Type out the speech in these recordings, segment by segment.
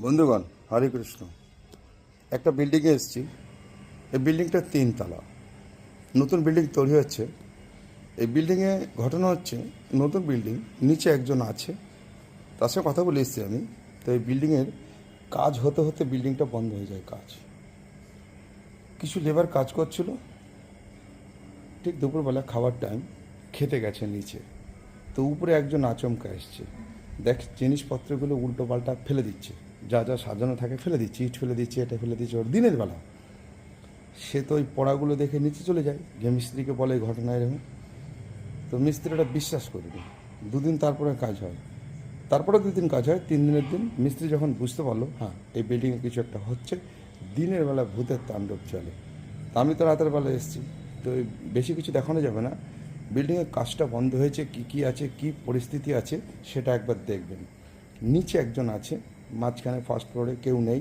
বন্ধুগণ, হরে কৃষ্ণ। একটা বিল্ডিংয়ে এসেছি। এই বিল্ডিংটা 3 তলা। নতুন বিল্ডিং তৈরি হচ্ছে। এই বিল্ডিংয়ে ঘটনা হচ্ছে, নতুন বিল্ডিং, নিচে একজন আছে, তার সঙ্গে কথা বলে এসেছি আমি। তো এই বিল্ডিংয়ের কাজ হতে হতে বিল্ডিংটা বন্ধ হয়ে যায়। কাজ, কিছু লেবার কাজ করছিল। ঠিক দুপুরবেলা খাবার টাইম, খেতে গেছে নিচে। তো উপরে একজন আচমকা এসছে, দেখ জিনিসপত্রগুলো উল্টো পাল্টা ফেলে দিচ্ছে, যা যা সাজানো থাকে ফেলে দিচ্ছে, ইট ফেলে দিচ্ছে, এটা ফেলে দিচ্ছে। ওর দিনের বেলা সে তো ওই পড়াগুলো দেখে নিচে চলে যায়, যে মিস্ত্রিকে বলে এই ঘটনা এরকম। তো মিস্ত্রিটা বিশ্বাস করেনি। দুদিন তারপরে কাজ হয়, তারপরে 2 দিন কাজ হয়, 3 দিনের দিন মিস্ত্রি যখন বুঝতে পারলো হ্যাঁ এই বিল্ডিংয়ে কিছু একটা হচ্ছে, দিনের বেলা ভূতের তাণ্ডব চলে। তা আমি তো রাতের বেলা এসেছি, তো বেশি কিছু দেখানো যাবে না। বিল্ডিংয়ের কাজটা বন্ধ হয়েছে, কি কি আছে, কি পরিস্থিতি আছে সেটা একবার দেখবেন। নিচে একজন আছে, মাঝখানে ফার্স্ট ফ্লোরে কেউ নেই,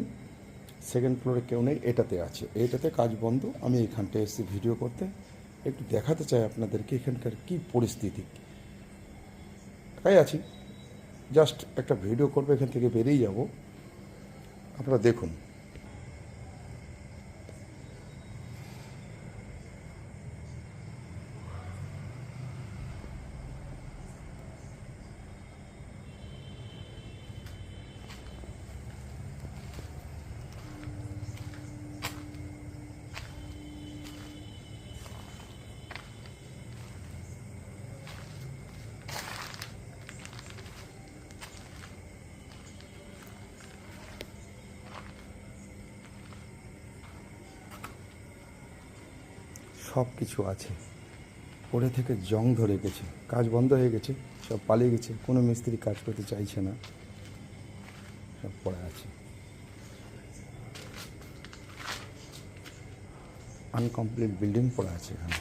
সেকেন্ড ফ্লোরে কেউ নেই, এটাতে আছে, এইটাতে কাজ বন্ধ। আমি এখানটায় এসেছি ভিডিও করতে, একটু দেখাতে চাই আপনাদেরকে এখানকার কী পরিস্থিতি। তাই আছি, জাস্ট একটা ভিডিও করবো, এখান থেকে বেরিয়ে যাব, আপনারা দেখুন। সব কিছু আছে, পড়ে থেকে জং ধরে গেছে, কাজ বন্ধ হয়ে গেছে, সব পালিয়ে গেছে, কোনো মিস্ত্রি কাজ করতে চাইছে না, সব পড়ে আছে। আনকমপ্লিট বিল্ডিং পড়ে আছে এখানে।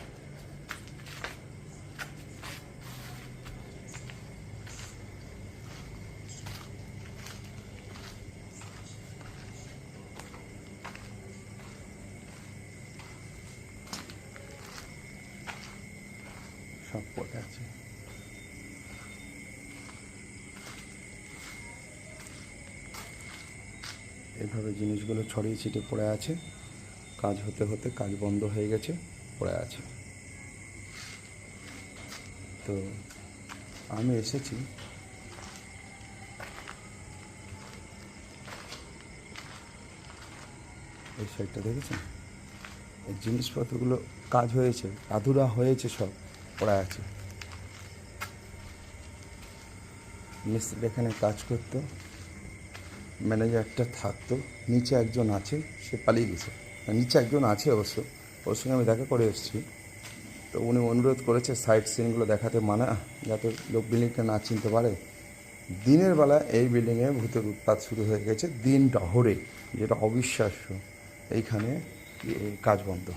সব পড়ে আছে। এইভাবে জিনিসগুলো ছড়িয়ে ছিটিয়ে পড়ে আছে, কাজ হতে হতে কাজ বন্ধ হয়ে গেছে, পড়ে আছে। তো আমি এসেছি, এই সাইডটা দেখেছেন, এই জিনিসপত্রগুলো কাজ হয়েছে, আধুরা হয়েছে, সব পড়ে আছে। মিস্ত্রি এখানে কাজ করতো, ম্যানেজারটা থাকতো, নিচে একজন আছে, সে পালিয়ে গেছে। নিচে একজন আছে অবশ্য, ওর সঙ্গে আমি দেখা করে এসেছি। তো উনি অনুরোধ করেছে সাইড সিনগুলো দেখাতে, মানা, যাতে লোক বিল্ডিংটা না চিনতে পারে। দিনের বেলা এই বিল্ডিংয়ে ভূতের উৎপাত শুরু হয়ে গেছে, দিন ডহরে, যেটা অবিশ্বাস্য। এইখানে কাজ বন্ধ।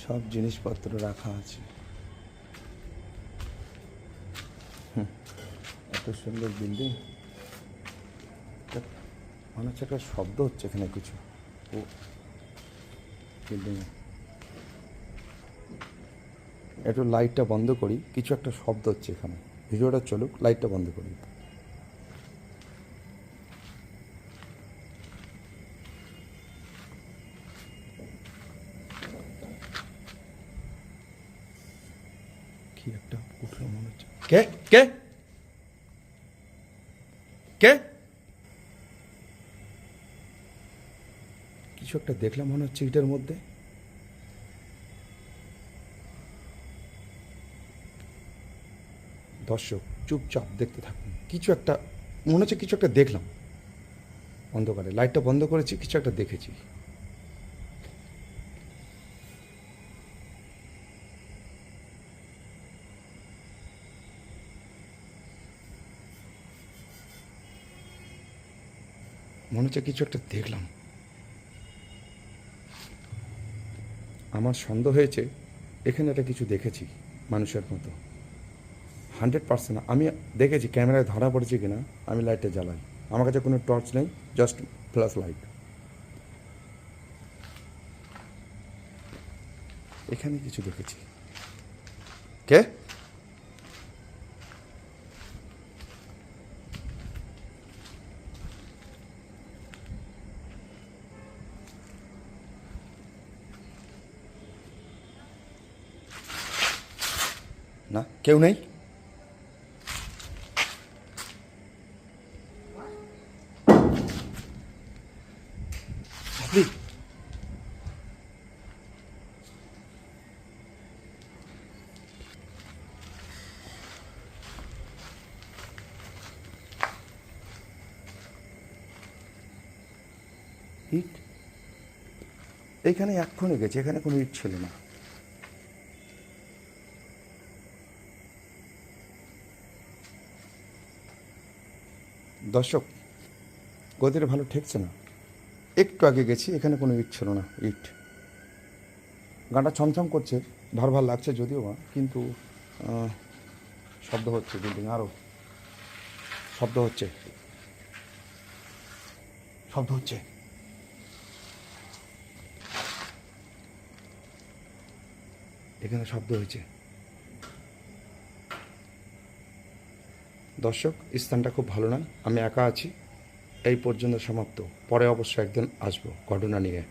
সব জিনিসপত্র রাখা আছে। এত সুন্দর বিল্ডিং, মনে হচ্ছে একটা শব্দ হচ্ছে এখানে কিছু। ও বিল্ডিংয়ে একটু লাইটটা বন্ধ করি, কিছু একটা শব্দ হচ্ছে এখানে। ভিডিওটা চলুক, লাইটটা বন্ধ করি। কি একটা উঠলো মনে হচ্ছে। কে কে কে কিছু একটা দেখলাম মনে হচ্ছে ইটের মধ্যে। দর্শক চুপচাপ দেখতে থাকুন, কিছু একটা মনে হচ্ছে, কিছু একটা দেখলাম অন্ধকারে। লাইটটা বন্ধ করেছি, কিছু একটা দেখেছি। মনে হচ্ছে কিছু একটা দেখলাম। আমার সন্দেহ হয়েছে এখানে একটা কিছু দেখেছি মানুষের মতো। 100% আমি দেখেছি, ক্যামেরায় ধরা পড়েছে কিনা। আমি লাইটটা জ্বালাই, আমার কাছে কোনো টর্চ নেই, জাস্ট ফ্ল্যাশ লাইট। তো এখানে কিছু দেখেছি। কে? না, কেউ নেই। আপনি ইট এইখানে এক্ষণে গেছে, এখানে কোনো ইট ছিল না। দর্শক, গদিটা ভালো ঠেকছে না। একটু আগে গেছি, এখানে কোনো ইট ছিল না। ইট গানটা ছমছম করছে, ভার ভার লাগছে যদিও বা, কিন্তু শব্দ হচ্ছে। বিল্ডিং আরও শব্দ হচ্ছে, শব্দ হচ্ছে। এখানে শব্দ হয়েছে। দর্শক, স্থানটা খুব ভালো না, আমি একা আছি। এই পর্যন্ত সমাপ্ত। পরে অবশ্য একদিন আসবো ঘটনা নিয়ে।